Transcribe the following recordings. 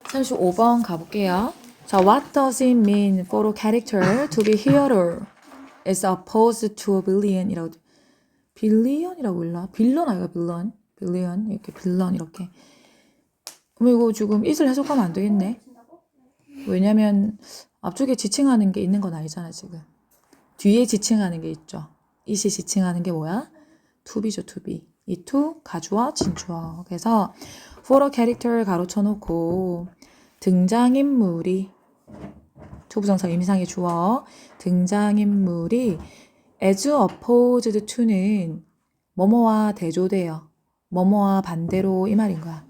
35번 가볼게요. 자, what does it mean for a character to be hero as opposed to a villain이라고 빌리언이라고 읽나? 빌런 아이가 빌런? 빌리언 이렇게 빌런 이렇게. 그럼 이거 지금 it을 해석하면 안 되겠네. 왜냐면 앞쪽에 지칭하는 게 있는 건 아니잖아 지금. 뒤에 지칭하는 게 있죠. it이 지칭하는 게 뭐야? to be죠, to be. 이 to 가주어, 진주어. 그래서 for a character 가로쳐 놓고 등장인물이 초부정사 의미상의 주어 등장인물이 as opposed to는 뭐뭐와 대조되어 뭐뭐와 반대로 이 말인 거야.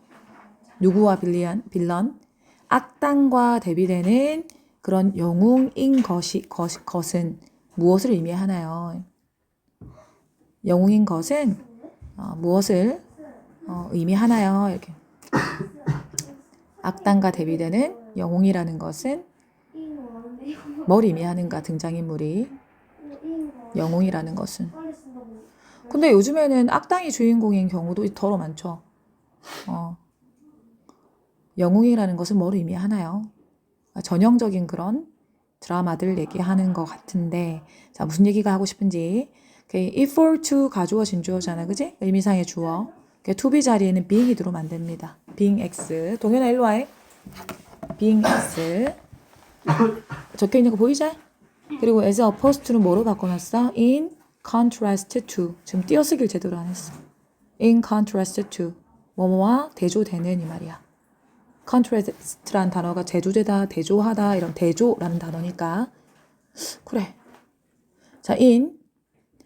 누구와 빌런? 악당과 대비되는 그런 영웅인 것은 무엇을 의미하나요? 영웅인 것은 무엇을 의미하나요? 이렇게. 악당과 대비되는 영웅이라는 것은 뭘 의미하는가? 등장인물이 영웅이라는 것은. 근데 요즘에는 악당이 주인공인 경우도 더러 많죠. 영웅이라는 것은 뭘 의미하나요? 전형적인 그런 드라마들 얘기하는 것 같은데, 자, 무슨 얘기가 하고 싶은지. if for to 가주어 진주어잖아, 그지? 의미상의 주어. to be 자리에는 being이 들어오면 안 됩니다. being x. 동현아 일로 와. being x. 적혀 있는 거 보이지? 그리고 as opposed to는 뭐로 바꿔놨어? in contrast to. 지금 띄어쓰기를 제대로 안 했어. in contrast to. 뭐뭐와 대조되는 이 말이야. contrast란 단어가 대조되다, 대조하다 이런 대조라는 단어니까. 그래. 자, in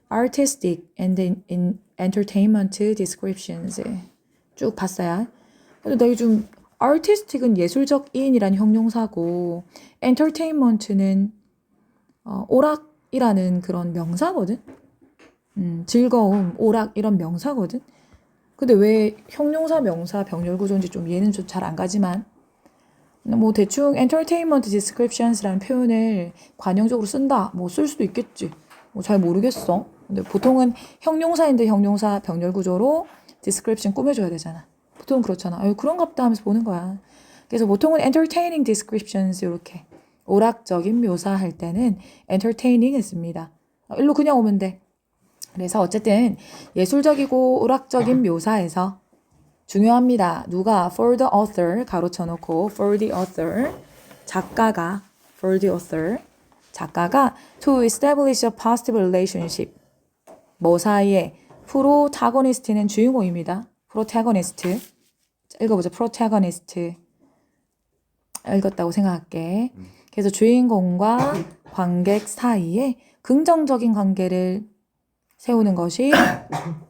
artistic and in entertainment descriptions 쭉 봤어요. 근데 나 좀 artistic은 예술적인이라는 형용사고 entertainment는 오락이라는 그런 명사거든. 즐거움, 오락 이런 명사거든. 근데 왜 형용사, 명사, 병렬 구조인지 좀 이해는 좀 잘 안 가지만 뭐 대충 entertainment descriptions라는 표현을 관용적으로 쓴다. 뭐 쓸 수도 있겠지. 뭐 잘 모르겠어. 근데 보통은 형용사인데 형용사 병렬 구조로 description 꾸며줘야 되잖아. 보통 그렇잖아. 아유 그런갑다 하면서 보는 거야. 그래서 보통은 entertaining descriptions 이렇게 오락적인 묘사할 때는 entertaining을 씁니다. 일로 그냥 오면 돼. 그래서 어쨌든 예술적이고 오락적인 묘사에서 중요합니다. 누가 for the author 가로쳐 놓고 for the author 작가가 for the author 작가가 to establish a positive relationship 뭐 사이에 프로타고니스트는 주인공입니다. 프로타고니스트 읽어보자. 프로타고니스트 읽었다고 생각할게. 그래서 주인공과 관객 사이에 긍정적인 관계를 세우는 것이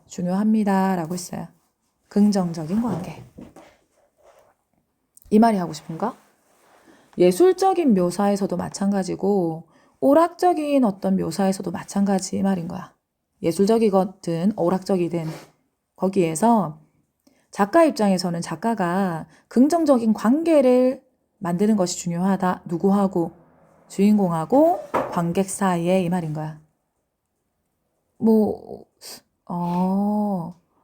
중요합니다. 라고 했어요. 긍정적인 관계. 이 말이 하고 싶은가? 예술적인 묘사에서도 마찬가지고 오락적인 어떤 묘사에서도 마찬가지 이 말인 거야. 예술적이든 오락적이든 거기에서 작가 입장에서는 작가가 긍정적인 관계를 만드는 것이 중요하다. 누구하고? 주인공하고 관객 사이에 이 말인 거야.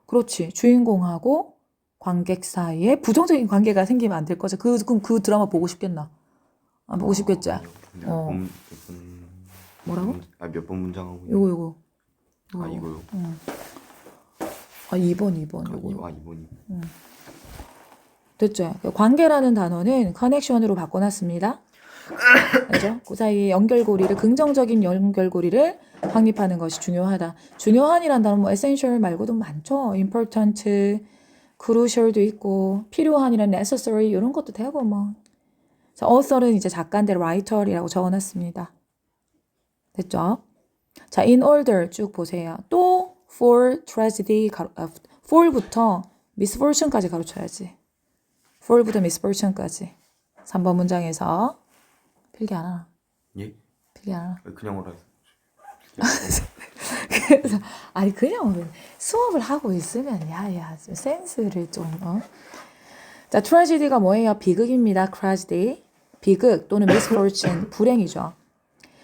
그렇지. 주인공하고 관객 사이에 부정적인 관계가 생기면 안 될 거지. 그럼 그 드라마 보고 싶겠나? 안 보고 싶겠지? 뭐라고? 몇 번 문장하고 요거. 이거요? 2번. 요거. 2번이. 됐죠? 관계라는 단어는 커넥션으로 바꿔놨습니다. 그죠? 그 사이에 연결고리를, 긍정적인 연결고리를 확립하는 것이 중요하다. 중요한이란 단어 뭐 essential 말고도 많죠. important, crucial도 있고 필요한이란 necessary 이런 것도 되고 뭐. 자, author은 이제 작가인데 writer이라고 적어놨습니다. 됐죠? 자, in order 쭉 보세요. 또 for tragedy, for부터 misfortune까지 가로쳐야지. for부터 misfortune까지. 3번 문장에서 필기 안 하나? 예? 필기 안 하나? 그냥 오라. 그래서 아니 그냥 수업을 하고 있으면 야야 센스를 좀 자, tragedy가 뭐예요? 비극입니다. tragedy. 비극 또는 misfortune 불행이죠.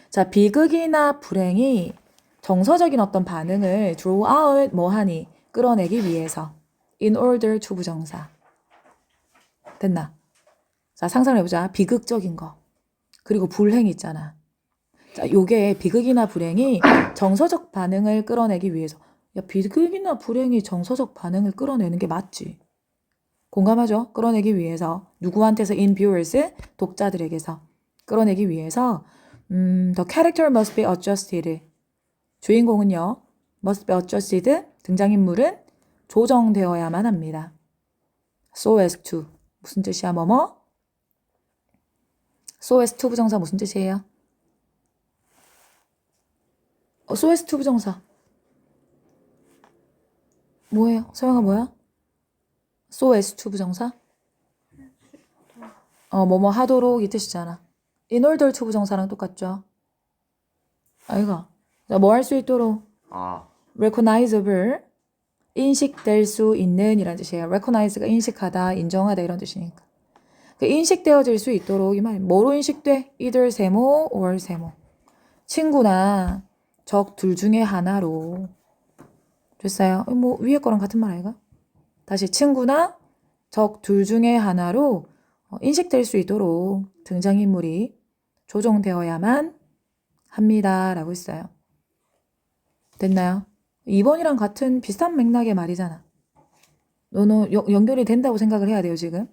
자, 비극이나 불행이 정서적인 어떤 반응을 draw out 뭐하니? 끌어내기 위해서 in order to 부정사. 됐나? 자, 상상해보자. 비극적인 거. 그리고 불행 있잖아. 자, 요게 비극이나 불행이 정서적 반응을 끌어내기 위해서. 야, 비극이나 불행이 정서적 반응을 끌어내는 게 맞지. 공감하죠? 끌어내기 위해서. 누구한테서? in viewers, 독자들에게서. 끌어내기 위해서 the character must be adjusted. 주인공은요. must be adjusted. 등장인물은 조정되어야만 합니다. so as to. 무슨 뜻이야, 뭐뭐? so as to 부정사 무슨 뜻이에요? so as to 부정사. 뭐예요? 서영아 뭐야? so as to 부정사? 뭐뭐 하도록 이 뜻이잖아. in order to 부정사랑 똑같죠? 아이가. 뭐 할 수 있도록 아, recognizable 인식될 수 있는 이란 뜻이에요. recognize가 인식하다, 인정하다 이런 뜻이니까. 그 인식되어질 수 있도록 이 말이 뭐로 인식돼? either 세모 or 세모. 친구나 적 둘 중에 하나로. 됐어요? 뭐 위에 거랑 같은 말 아이가? 다시 친구나 적 둘 중에 하나로 인식될 수 있도록 등장인물이 조정되어야만 합니다. 라고 했어요. 됐나요? 2번이랑 같은 비슷한 맥락의 말이잖아. 너는 연결이 된다고 생각을 해야 돼요, 지금.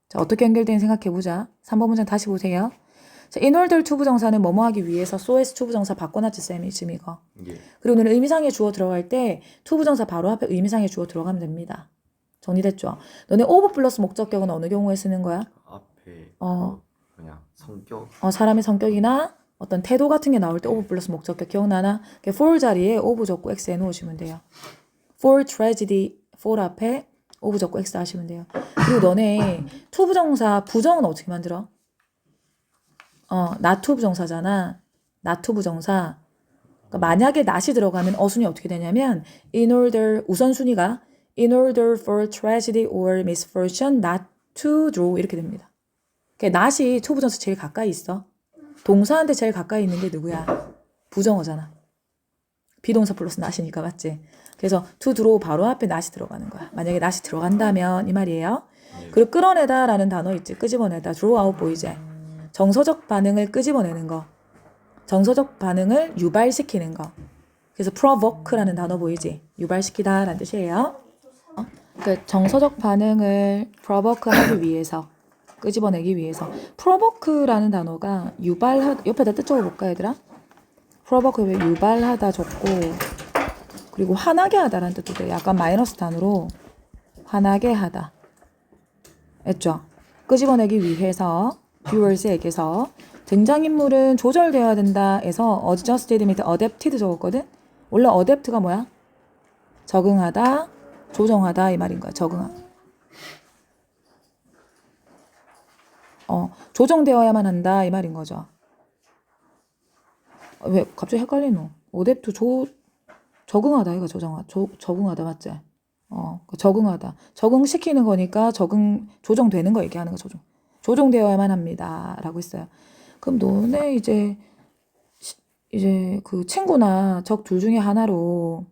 자, 어떻게 연결되는지 생각해보자. 3번 문장 다시 보세요. 자, in order to 부정사는 뭐뭐 하기 위해서 so as to 부정사 바꿔놨지, 쌤이 지금 이거. 예. 그리고 너는 의미상의 주어 들어갈 때 to 부정사 바로 앞에 의미상의 주어 들어가면 됩니다. 정리됐죠? 너네 over 플러스 목적격은 어느 경우에 쓰는 거야? 앞에 그냥 성격. 사람의 성격이나 어떤 태도 같은 게 나올 때 over 플러스 목적격 기억나나? for 자리에 over 적고 x 해놓으시면 돼요. for tragedy, for 앞에 over 적고 x 하시면 돼요. 그리고 너네 to 부정사 부정은 어떻게 만들어? not to 부정사잖아. not to 부정사. 그러니까 만약에 not이 들어가면 어순이 어떻게 되냐면 in order 우선순위가 in order for tragedy or misfortune not to draw 이렇게 됩니다. 그러니까 not이 to 부정사 제일 가까이 있어. 동사한테 제일 가까이 있는 게 누구야? 부정어잖아. 비동사 플러스 not이니까 맞지? 그래서 to draw 바로 앞에 not이 들어가는 거야. 만약에 not이 들어간다면 이 말이에요. 그리고 끌어내다라는 단어 있지. 끄집어내다. draw out 보이지? 정서적 반응을 끄집어내는 거. 정서적 반응을 유발시키는 거. 그래서 provoke라는 단어 보이지? 유발시키다라는 뜻이에요. 그 정서적 반응을 provoke하기 위해서, 끄집어내기 위해서. provoke라는 단어가 유발하다, 옆에다 뜻 적어볼까 얘들아? provoke 왜 유발하다 적고 그리고 화나게 하다라는 뜻도 돼. 약간 마이너스 단어로 화나게 하다. 했죠? 끄집어내기 위해서 viewers에게서 등장인물은 조절되어야 된다 해서 adjusted 밑에 adapted 적었거든? 원래 adapt가 뭐야? 적응하다, 조정하다 이 말인 거야. 적응하다. 조정되어야만 한다 이 말인 거죠. 왜 갑자기 헷갈리노? adapt 적응하다 이거 적응하다 맞지? 적응하다. 적응시키는 거니까 조정되는 거 얘기하는 거 조정되어야만 합니다. 라고 했어요. 그럼 너네 이제 그 친구나 적 둘 중에 하나로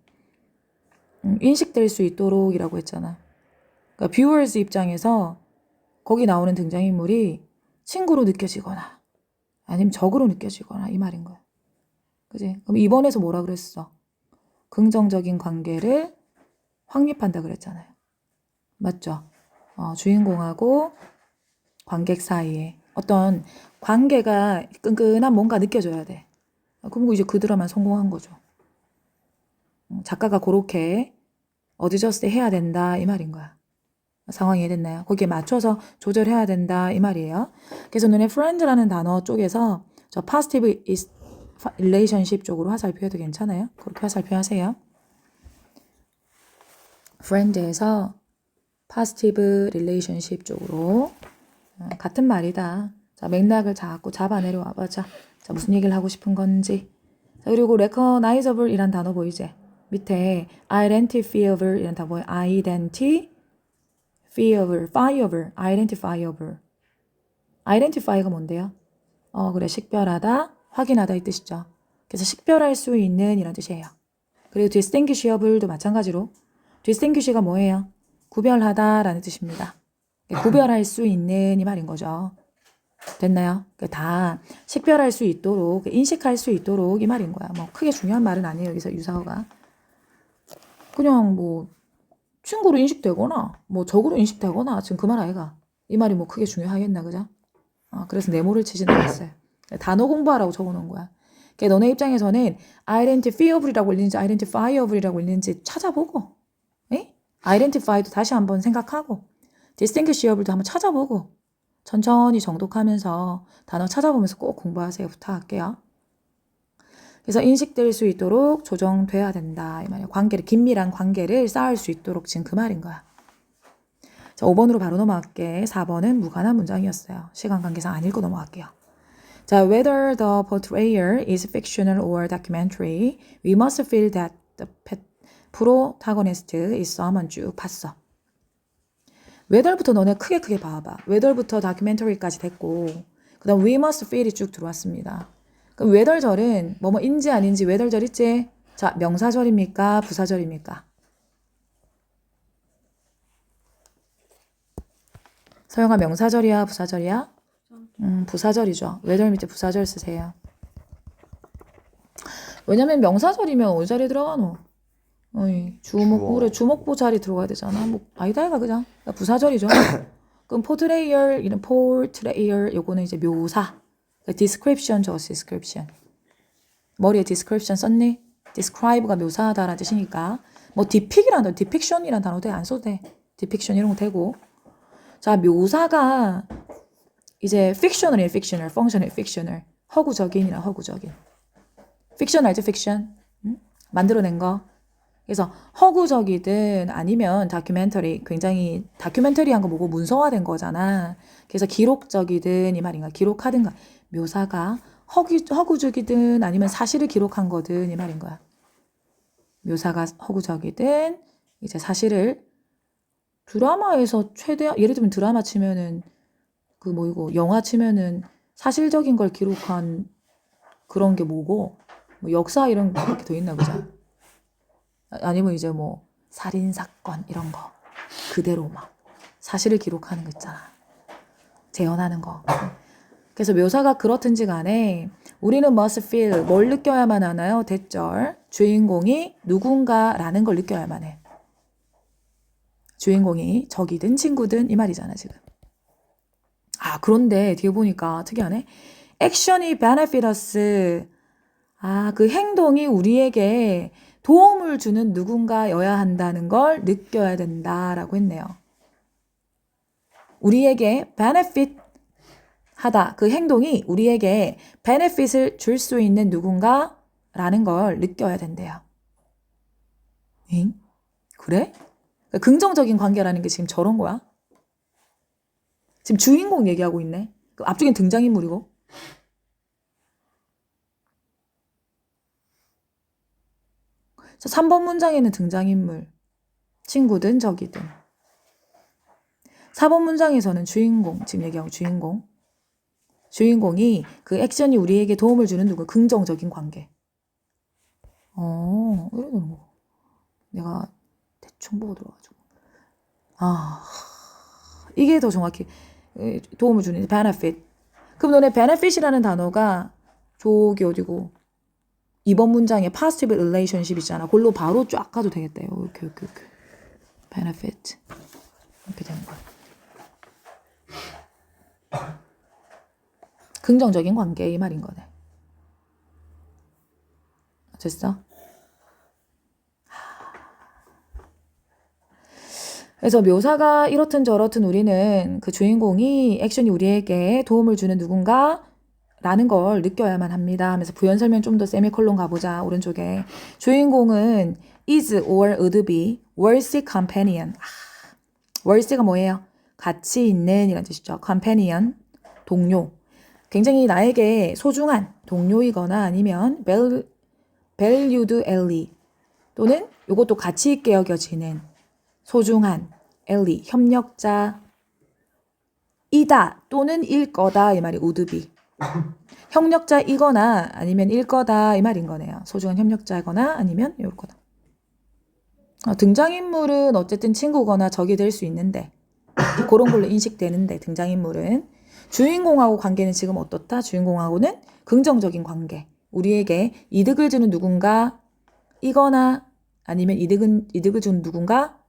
인식될 수 있도록 이라고 했잖아. 그러니까 viewers 입장에서 거기 나오는 등장인물이 친구로 느껴지거나 아니면 적으로 느껴지거나 이 말인 거야. 그지? 그럼 2번에서 뭐라 그랬어? 긍정적인 관계를 확립한다 그랬잖아요. 맞죠? 주인공하고 관객 사이에 어떤 관계가 끈끈한 뭔가 느껴져야 돼. 그럼 이제 그 드라마는 성공한 거죠. 작가가 그렇게 어드저스트 해야 된다 이 말인 거야. 상황이 이해됐나요? 거기에 맞춰서 조절해야 된다 이 말이에요. 그래서 눈에 friend라는 단어 쪽에서 저 positive is relationship 쪽으로 화살표해도 괜찮아요? 그렇게 화살표하세요. friend에서 positive relationship 쪽으로 같은 말이다. 자, 맥락을 자꾸 잡아내려와 보자. 자, 무슨 얘기를 하고 싶은 건지. 자, 그리고 recognizable 이란 단어 보이지? 밑에 identifiable 이란 단어 보여. identifiable. identify가 뭔데요? 그래. 식별하다, 확인하다 이 뜻이죠. 그래서 식별할 수 있는 이란 뜻이에요. 그리고 distinguishable도 마찬가지로 distinguish가 뭐예요? 구별하다라는 뜻입니다. 구별할 수 있는 이 말인 거죠. 됐나요? 다 식별할 수 있도록, 인식할 수 있도록 이 말인 거야. 뭐 크게 중요한 말은 아니에요. 여기서 유사어가. 그냥 뭐 친구로 인식되거나 뭐 적으로 인식되거나 지금 그 말 아이가. 이 말이 뭐 크게 중요하겠나, 그죠? 그래서 네모를 치지는 않았어요. 단어 공부하라고 적어놓은 거야. 그러니까 너네 입장에서는 identifiable이라고 읽는지 identifiable이라고 읽는지 찾아보고, 에? identify도 다시 한번 생각하고, distinguishable도 한번 찾아보고, 천천히 정독하면서 단어 찾아보면서 꼭 공부하세요. 부탁할게요. 그래서 인식될 수 있도록 조정돼야 된다. 이 말이야. 관계를, 긴밀한 관계를 쌓을 수 있도록 지금 그 말인 거야. 자, 5번으로 바로 넘어갈게. 4번은 무관한 문장이었어요. 시간 관계상 안 읽고 넘어갈게요. 자, whether the portrayer is fictional or documentary, we must feel that the protagonist is someone. 쭉 봤어. whether부터 너네 크게 봐봐. whether부터 documentary까지 됐고, 그 다음 we must feel이 쭉 들어왔습니다. 그럼 whether절은 뭐뭐인지 아닌지 whether절 있지? 자, 명사절입니까? 부사절입니까? 서영아, 명사절이야? 부사절이야? 부사절이죠. whether 밑에 부사절 쓰세요. 왜냐면 명사절이면 어디 자리에 들어가노? 주목, 그래, 주목보 자리 들어가야 되잖아. 뭐, 아니다, 이가, 그냥. 그러니까 부사절이죠. 그럼 portrayer, 이런 portrayer, 요거는 이제 묘사. 그러니까 description, 저 description. 머리에 description 썼니? describe가 묘사하다라는 뜻이니까. 뭐, depict이라는 단어, depiction이라는 단어도 안 써도 돼. depiction 이런 거 되고. 자, 묘사가 이제 fictional이에요, fictional. functional, fictional. 허구적인이라 허구적인. fiction 알죠, fiction? 응? 만들어낸 거. 그래서 허구적이든 아니면 다큐멘터리, 굉장히 다큐멘터리한 거 보고 문서화된 거잖아. 그래서 기록적이든 이 말인가, 기록하든가. 묘사가 허구적이든 아니면 사실을 기록한 거든 이 말인 거야. 묘사가 허구적이든 이제 사실을 드라마에서 최대한, 예를 들면 드라마 치면은 그 뭐이고 영화 치면은 사실적인 걸 기록한 그런 게 뭐고, 뭐 역사 이런 거 이렇게 더 있나 보자. 아니면 이제 뭐 살인 사건 이런 거 그대로 막 사실을 기록하는 거 있잖아. 재현하는 거. 그래서 묘사가 그렇든지 간에 우리는 must feel, 뭘 느껴야만 하나요? 대절. 주인공이 누군가라는 걸 느껴야만 해. 주인공이 적이든 친구든 이 말이잖아, 지금. 그런데 뒤에 보니까 특이하네. 액션이 benefit us. 그 행동이 우리에게 도움을 주는 누군가여야 한다는 걸 느껴야 된다라고 했네요. 우리에게 benefit 하다. 그 행동이 우리에게 benefit을 줄 수 있는 누군가라는 걸 느껴야 된대요. 응? 그래? 긍정적인 관계라는 게 지금 저런 거야? 지금 주인공 얘기하고 있네. 앞쪽엔 등장인물이고. 자, 3번 문장에는 등장인물. 친구든 적이든. 4번 문장에서는 주인공. 지금 얘기하고 주인공. 주인공이 그 액션이 우리에게 도움을 주는 누구? 긍정적인 관계. 이러는 뭐. 내가 대충 보고 들어가지고. 이게 더 정확히 도움을 주는 benefit. 그럼 너네 benefit이라는 단어가 저기 어디고 2번 문장에 positive relationship 있잖아. 그걸로 바로 쫙 가도 되겠다. 이렇게. benefit. 이렇게 되는 거야. 긍정적인 관계 이 말인 거네. 됐어? 그래서 묘사가 이렇든 저렇든 우리는 그 주인공이 액션이 우리에게 도움을 주는 누군가라는 걸 느껴야만 합니다. 하면서 부연 설명 좀 더 세미콜론 가보자. 오른쪽에 주인공은 is or would be worthy companion. worthy가 뭐예요? 가치 있는 이란 뜻이죠. companion, 동료. 굉장히 나에게 소중한 동료이거나 아니면 valued ally 또는 이것도 가치 있게 여겨지는 소중한 ally, 협력자이다 또는 일 거다 이 말이 would be. 협력자이거나 아니면 일 거다 이 말인 거네요. 소중한 협력자이거나 아니면 일 거다. 등장인물은 어쨌든 친구거나 적이 될 수 있는데 그런 걸로 인식되는데 등장인물은 주인공하고 관계는 지금 어떻다? 주인공하고는 긍정적인 관계. 우리에게 이득을 주는 누군가 이거나 아니면 이득을 주는 누군가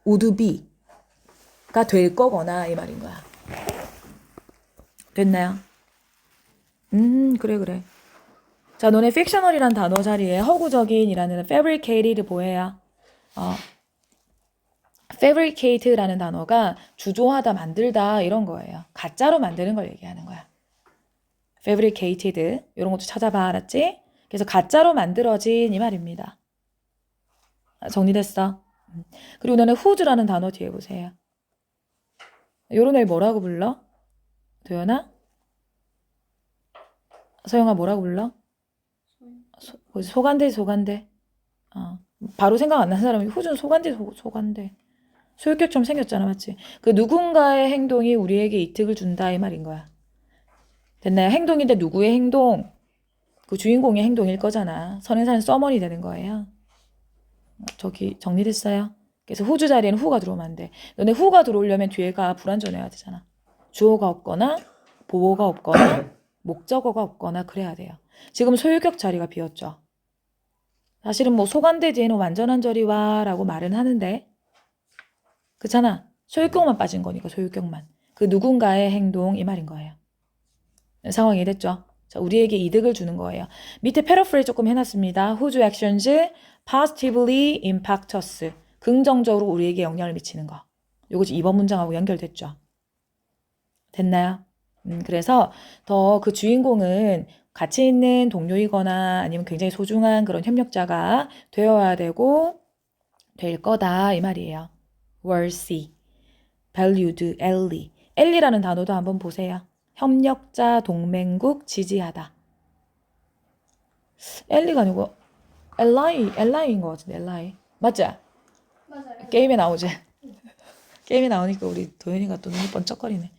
would be가 될 거거나 이 말인 거야. 됐나요? 그래. 자, 너네 fictional이란 단어 자리에 허구적인이라는 fabricated 뭐예요? fabricate라는 단어가 주조하다, 만들다 이런 거예요. 가짜로 만드는 걸 얘기하는 거야. fabricated 이런 것도 찾아봐, 알았지? 그래서 가짜로 만들어진 이 말입니다. 정리됐어? 그리고 너네 who's라는 단어 뒤에 보세요. 요런 애 뭐라고 불러? 도연아? 서영아 뭐라고 불러? 소간대. 바로 생각 안 나는 사람이 who's는 소간대. 소유격처럼 생겼잖아, 맞지? 그 누군가의 행동이 우리에게 이득을 준다 이 말인 거야. 됐나요? 행동인데 누구의 행동? 그 주인공의 행동일 거잖아. 선행사는 서머니 되는 거예요. 저기 정리됐어요? 그래서 후주 자리에는 후가 들어오면 안 돼. 너네 후가 들어오려면 뒤에가 불완전해야 되잖아. 주어가 없거나 보어가 없거나 목적어가 없거나 그래야 돼요. 지금 소유격 자리가 비었죠. 사실은 뭐 소관대 뒤에는 완전한 절이와 라고 말은 하는데 그렇잖아. 소유격만 빠진 거니까 소유격만. 그 누군가의 행동 이 말인 거예요. 상황이 됐죠. 자, 우리에게 이득을 주는 거예요. 밑에 패러프레이즈 조금 해놨습니다. Whose actions positively impact us. 긍정적으로 우리에게 영향을 미치는 거. 요거 이번 문장하고 연결됐죠. 됐나요? 그래서 더 그 주인공은 가치 있는 동료이거나 아니면 굉장히 소중한 그런 협력자가 되어야 되고 될 거다 이 말이에요. worthy, valued, ally. ally라는 단어도 한번 보세요. 협력자, 동맹국, 지지하다. ally가 아니고 ally인 것 같은데 ally. 맞지? 맞아요. 게임에 나오지? 게임에 나오니까 우리 도현이가 또 눈이 번쩍거리네.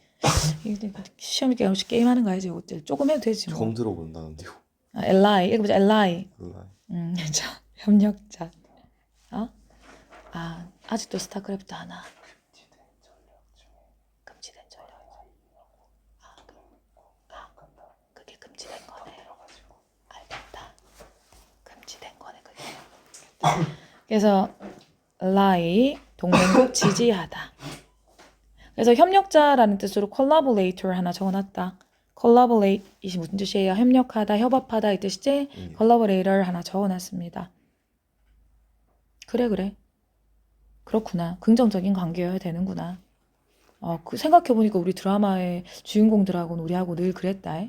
시험 기간 없이 게임하는 거 알지? 이것들 조금 해도 되지 뭐. 처음 들어본다는데요. ally 읽어보자. ally. 몰라요. 자, 협력자. 아직도 스타크래프트 하나. 금지된 전력. 그게 금지된 거네. 알겠다. 금지된 거네 그게. 그래서 ally 동맹국 지지하다. 그래서 협력자라는 뜻으로 collaborator 하나 적어놨다. collaborate 이 무슨 뜻이에요? 협력하다, 협업하다 이 뜻이지? collaborator 하나 적어놨습니다. 그래. 그렇구나. 긍정적인 관계여야 되는구나. 생각해보니까 우리 드라마의 주인공들하고는 우리하고 늘 그랬다.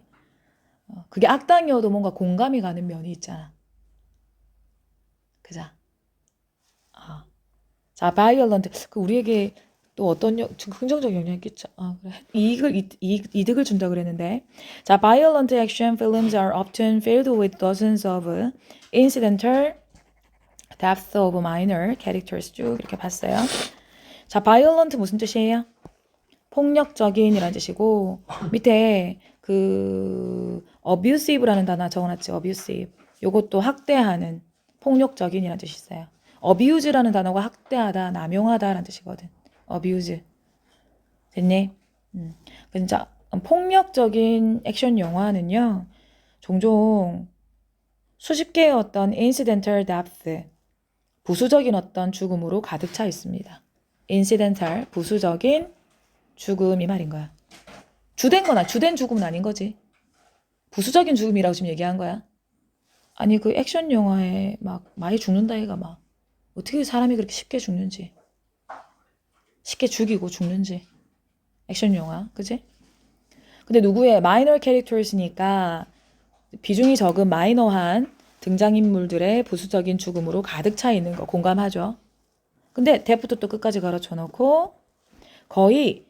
그게 악당이어도 뭔가 공감이 가는 면이 있잖아. 그자? 자, violent. 그 우리에게 또 어떤 긍정적 영향이 있겠죠. 그래. 이득을 준다 그랬는데. 자, violent action films are often filled with dozens of incidental deaths of minor characters 쭉 이렇게 봤어요. 자, violent 무슨 뜻이에요? 폭력적인이라는 뜻이고 밑에 그 abusive라는 단어 적어놨지. abusive. 요것도 학대하는 폭력적인이라는 뜻이 있어요. abuse라는 단어가 학대하다, 남용하다라는 뜻이거든. abuse. 됐니? 진짜 폭력적인 액션 영화는요. 종종 수십 개의 어떤 incidental death, 부수적인 어떤 죽음으로 가득 차 있습니다. incidental, 부수적인 죽음 이 말인 거야. 주된 죽음은 아닌 거지. 부수적인 죽음이라고 지금 얘기한 거야. 아니 그 액션 영화에 막 많이 죽는다 얘가 막 어떻게 사람이 그렇게 쉽게 죽는지, 쉽게 죽이고 죽는지. 액션 영화, 그지? 근데 누구의 마이너 캐릭터스니까 비중이 적은 마이너한 등장인물들의 부수적인 죽음으로 가득 차 있는 거 공감하죠? 근데 대부터 또 끝까지 가르쳐 놓고 거의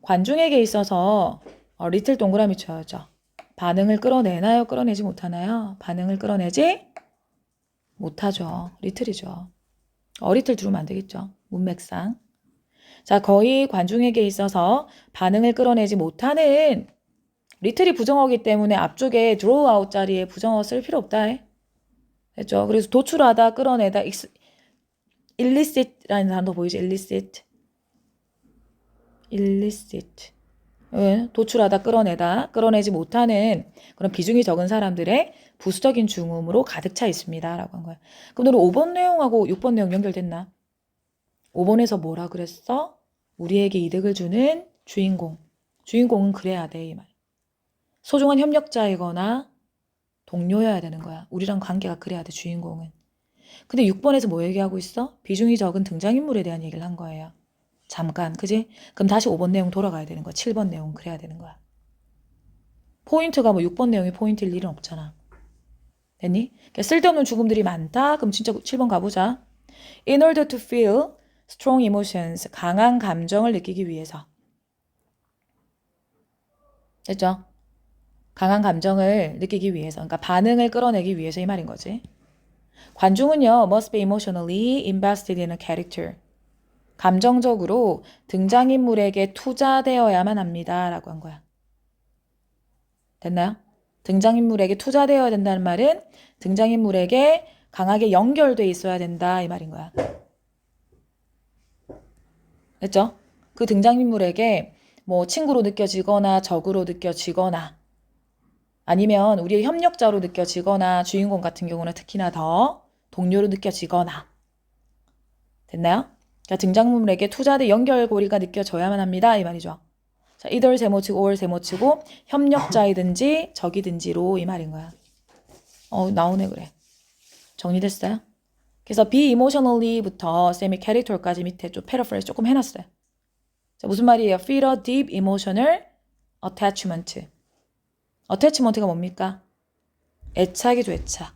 관중에게 있어서 리틀 동그라미 쳐야죠. 반응을 끌어내나요? 끌어내지 못하나요? 반응을 끌어내지 못하죠. 리틀이죠. 리틀 들으면 안 되겠죠. 문맥상. 자, 거의 관중에게 있어서 반응을 끌어내지 못하는 리틀이 부정어기 때문에 앞쪽에 draw out 자리에 부정어 쓸 필요 없다. 됐죠? 그래서 도출하다, 끌어내다, illicit라는 단어 보이죠? illicit. illicit. 도출하다, 끌어내지 못하는 그런 비중이 적은 사람들의 부수적인 중음으로 가득 차 있습니다. 라고 한 거야. 그럼 너는 5번 내용하고 6번 내용 연결됐나? 5번에서 뭐라 그랬어? 우리에게 이득을 주는 주인공. 주인공은 그래야 돼, 이 말. 소중한 협력자이거나 동료여야 되는 거야. 우리랑 관계가 그래야 돼, 주인공은. 근데 6번에서 뭐 얘기하고 있어? 비중이 적은 등장인물에 대한 얘기를 한 거예요. 잠깐, 그지? 그럼 다시 5번 내용 돌아가야 되는 거야. 7번 내용 그래야 되는 거야. 포인트가 뭐 6번 내용이 포인트일 일은 없잖아. 됐니? 그러니까 쓸데없는 죽음들이 많다. 그럼 진짜 7번 가보자. In order to feel strong emotions, 강한 감정을 느끼기 위해서. 됐죠? 강한 감정을 느끼기 위해서. 그러니까 반응을 끌어내기 위해서 이 말인 거지. 관중은요, must be emotionally invested in a character. 감정적으로 등장인물에게 투자되어야만 합니다. 라고 한 거야. 됐나요? 등장인물에게 투자되어야 된다는 말은 등장인물에게 강하게 연결돼 있어야 된다. 이 말인 거야. 됐죠? 그 등장인물에게 뭐 친구로 느껴지거나 적으로 느껴지거나 아니면 우리의 협력자로 느껴지거나 주인공 같은 경우는 특히나 더 동료로 느껴지거나 됐나요? 그러니까 등장인물에게 투자된 연결고리가 느껴져야만 합니다. 이 말이죠. 자, either 세모치고 or 세모치고 협력자이든지 적이든지로 이 말인 거야. 나오네 그래. 정리됐어요? 그래서 be emotionally부터 쌤이 캐릭터까지 밑에 좀 패러프레이즈 조금 해놨어요. 자, 무슨 말이에요? feel a deep emotional attachment. attachment가 뭡니까? 애착이죠, 애착.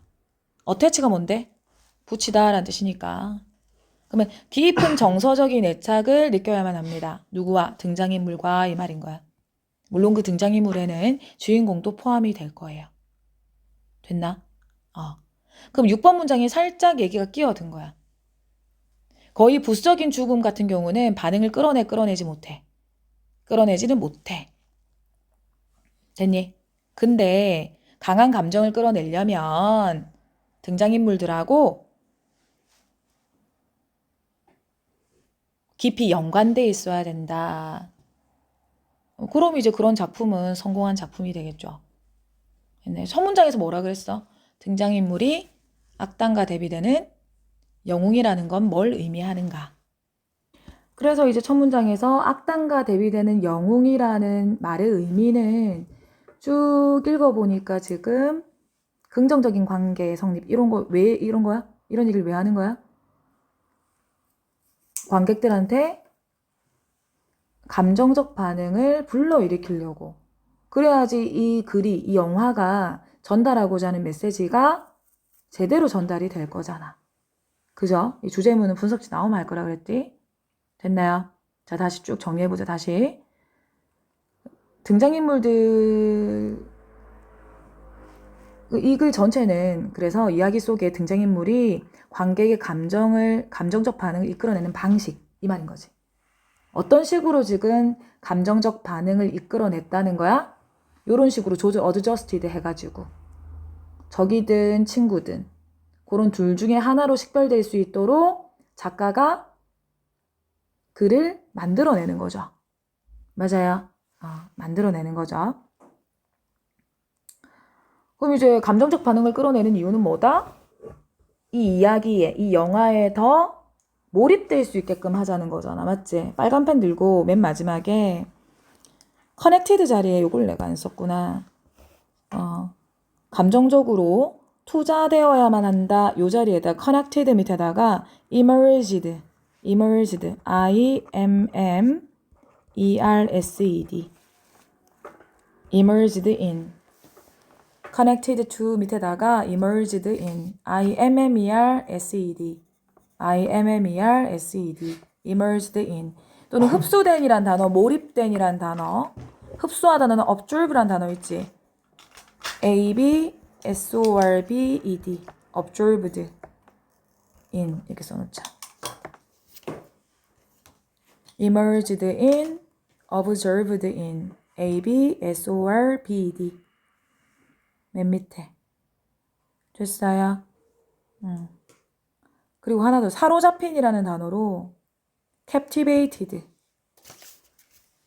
attaach가 뭔데? 붙이다라는 뜻이니까. 그러면 깊은 정서적인 애착을 느껴야만 합니다. 누구와? 등장인물과 이 말인 거야. 물론 그 등장인물에는 주인공도 포함이 될 거예요. 됐나? 그럼 6번 문장에 살짝 얘기가 끼어든 거야. 거의 부수적인 죽음 같은 경우는 반응을 끌어내지 못해. 끌어내지는 못해. 됐니? 근데 강한 감정을 끌어내려면 등장인물들하고 깊이 연관돼 있어야 된다. 그럼 이제 그런 작품은 성공한 작품이 되겠죠. 첫 문장에서 뭐라 그랬어? 등장인물이 악당과 대비되는 영웅이라는 건 뭘 의미하는가? 그래서 이제 첫 문장에서 악당과 대비되는 영웅이라는 말의 의미는 쭉 읽어보니까 지금 긍정적인 관계 성립 이런 거 왜 이런 거야? 이런 얘기를 왜 하는 거야? 관객들한테 감정적 반응을 불러일으키려고. 그래야지 이 글이, 이 영화가 전달하고자 하는 메시지가 제대로 전달이 될 거잖아. 그죠? 이 주제문은 분석지 나오면 할 거라 그랬지? 됐나요? 자, 다시 쭉 정리해보자, 다시. 등장인물들, 이 글 전체는 그래서 이야기 속에 등장인물이 관객의 감정적 반응을 이끌어내는 방식, 이 말인 거지. 어떤 식으로 지금 감정적 반응을 이끌어냈다는 거야? 요런 식으로 어드저스티드 해가지고 적이든 친구든 그런 둘 중에 하나로 식별될 수 있도록 작가가 글을 만들어내는 거죠. 맞아요. 만들어내는 거죠. 그럼 이제 감정적 반응을 끌어내는 이유는 뭐다? 이 이야기에, 이 영화에 더 몰입될 수 있게끔 하자는 거잖아. 맞지? 빨간 펜 들고 맨 마지막에 커넥티드 자리에 요걸 내가 안 썼구나. 감정적으로 투자되어야만 한다. 요 자리에다 connected 밑에다가 immersed, I-M-M-E-R-S-E-D, immersed in, connected to 밑에다가 immersed in, I-M-M-E-R-S-E-D, I-M-M-E-R-S-E-D, immersed in. 또는 흡수된이란 단어, 몰입된이란 단어, 흡수하다는 absorb란 단어 있지. A-B-S-O-R-B-E-D, absorbed in 이렇게 써놓자. immersed in, observed in, A-B-S-O-R-B-E-D. 맨 밑에. 됐어요? 그리고 하나 더, 사로잡힌이라는 단어로 captivated,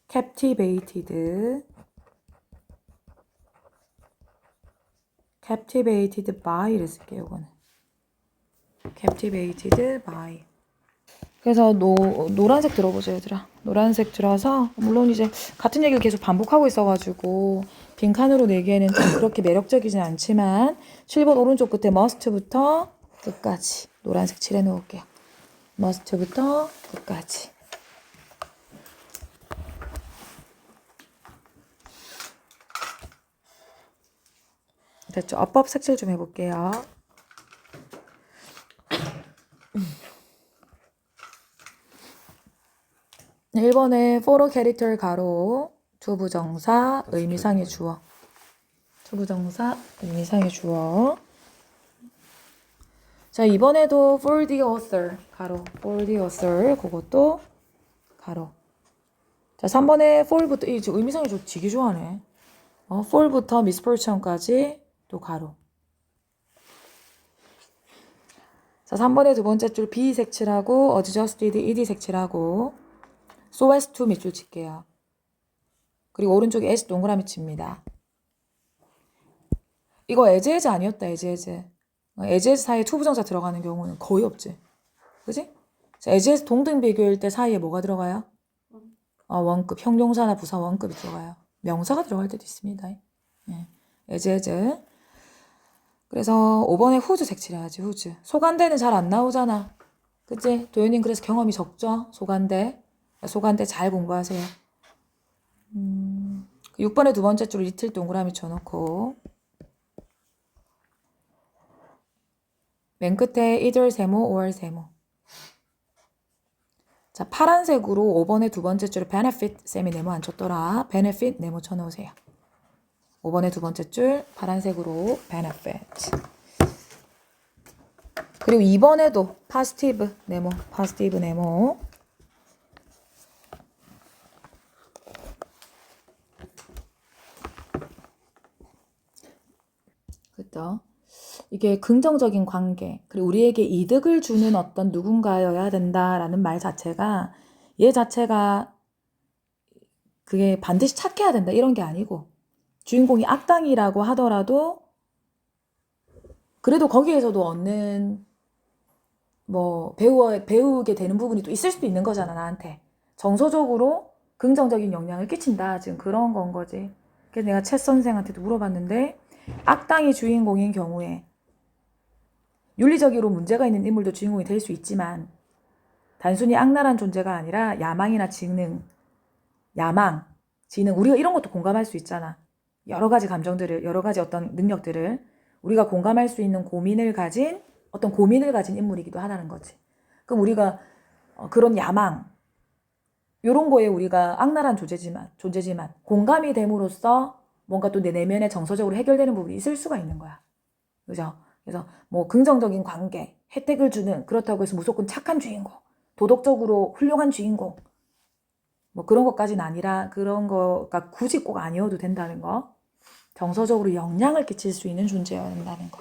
captivated by를 쓸게요. 이거는 captivated by. 그래서 노란색 들어보죠, 얘들아. 노란색 들어서 물론 이제 같은 얘기를 계속 반복하고 있어가지고 빈칸으로 내기에는 좀 그렇게 매력적이진 않지만 7번 오른쪽 끝에 must부터 끝까지 노란색 칠해 놓을게요. must부터 끝까지. 됐죠? 어법 색칠 좀 해볼게요. 네, 1번에 for a character 가로 투부정사 의미상의 주어. 투부정사 의미상의 주어. 자, 이번에도 for the author 가로 for the author 그것도 가로. 자, 3번에 for부터 이 의미상의 주어 되게 좋아하네. for부터 misfortune까지 또 가로. 자, 3번에 두 번째 줄 B 색칠하고 adjusted ED 색칠하고 so as to 밑줄 칠게요. 그리고 오른쪽에 S 동그라미 칩니다. 이거 as 아니었다. as 사이에 투부정사 들어가는 경우는 거의 없지. 그지? 자, as 동등 비교일 때 사이에 뭐가 들어가요? 원급. 형용사나 부사 원급이 들어가요. 명사가 들어갈 때도 있습니다. 예. as. 그래서 5번에 whose 색칠해야지. whose. 소간대는 잘 안 나오잖아. 그치? 도현님 그래서 경험이 적죠? 소간대 잘 공부하세요. 6번에 두 번째 줄 리틀 동그라미 쳐놓고 맨 끝에 either 세모 or 세모. 자, 파란색으로 5번에 두 번째 줄에 benefit 쌤이 네모 안 쳤더라. benefit 네모 쳐놓으세요. 5번에 두 번째 줄 파란색으로 benefit. 그리고 2번에도 positive 네모. 그죠? 이게 긍정적인 관계, 그리고 우리에게 이득을 주는 어떤 누군가여야 된다라는 말 자체가 얘 자체가 그게 반드시 착해야 된다 이런 게 아니고 주인공이 악당이라고 하더라도 그래도 거기에서도 얻는 뭐 배우게 되는 부분이 또 있을 수도 있는 거잖아. 나한테 정서적으로 긍정적인 영향을 끼친다 지금 그런 건 거지. 그래서 내가 챗 선생한테도 물어봤는데 악당이 주인공인 경우에 윤리적으로 문제가 있는 인물도 주인공이 될 수 있지만 단순히 악랄한 존재가 아니라 야망이나 지능, 우리가 이런 것도 공감할 수 있잖아. 여러 가지 감정들을, 여러 가지 어떤 능력들을 우리가 공감할 수 있는 고민을 가진 인물이기도 하다는 거지. 그럼 우리가 그런 야망 이런 거에 우리가 악랄한 존재지만 공감이 됨으로써 뭔가 또 내 내면에 정서적으로 해결되는 부분이 있을 수가 있는 거야. 그죠? 그래서 뭐 긍정적인 관계, 혜택을 주는 그렇다고 해서 무조건 착한 주인공, 도덕적으로 훌륭한 주인공 뭐 그런 것까지는 아니라 그런 거가 굳이 꼭 아니어도 된다는 거. 정서적으로 영향을 끼칠 수 있는 존재여야 된다는 거.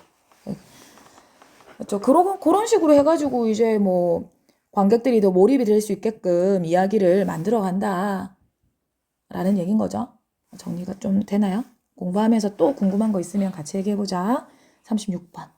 그렇죠? 그런 식으로 해가지고 이제 뭐 관객들이 더 몰입이 될 수 있게끔 이야기를 만들어 간다 라는 얘기인 거죠. 정리가 좀 되나요? 공부하면서 또 궁금한 거 있으면 같이 얘기해보자. 36번.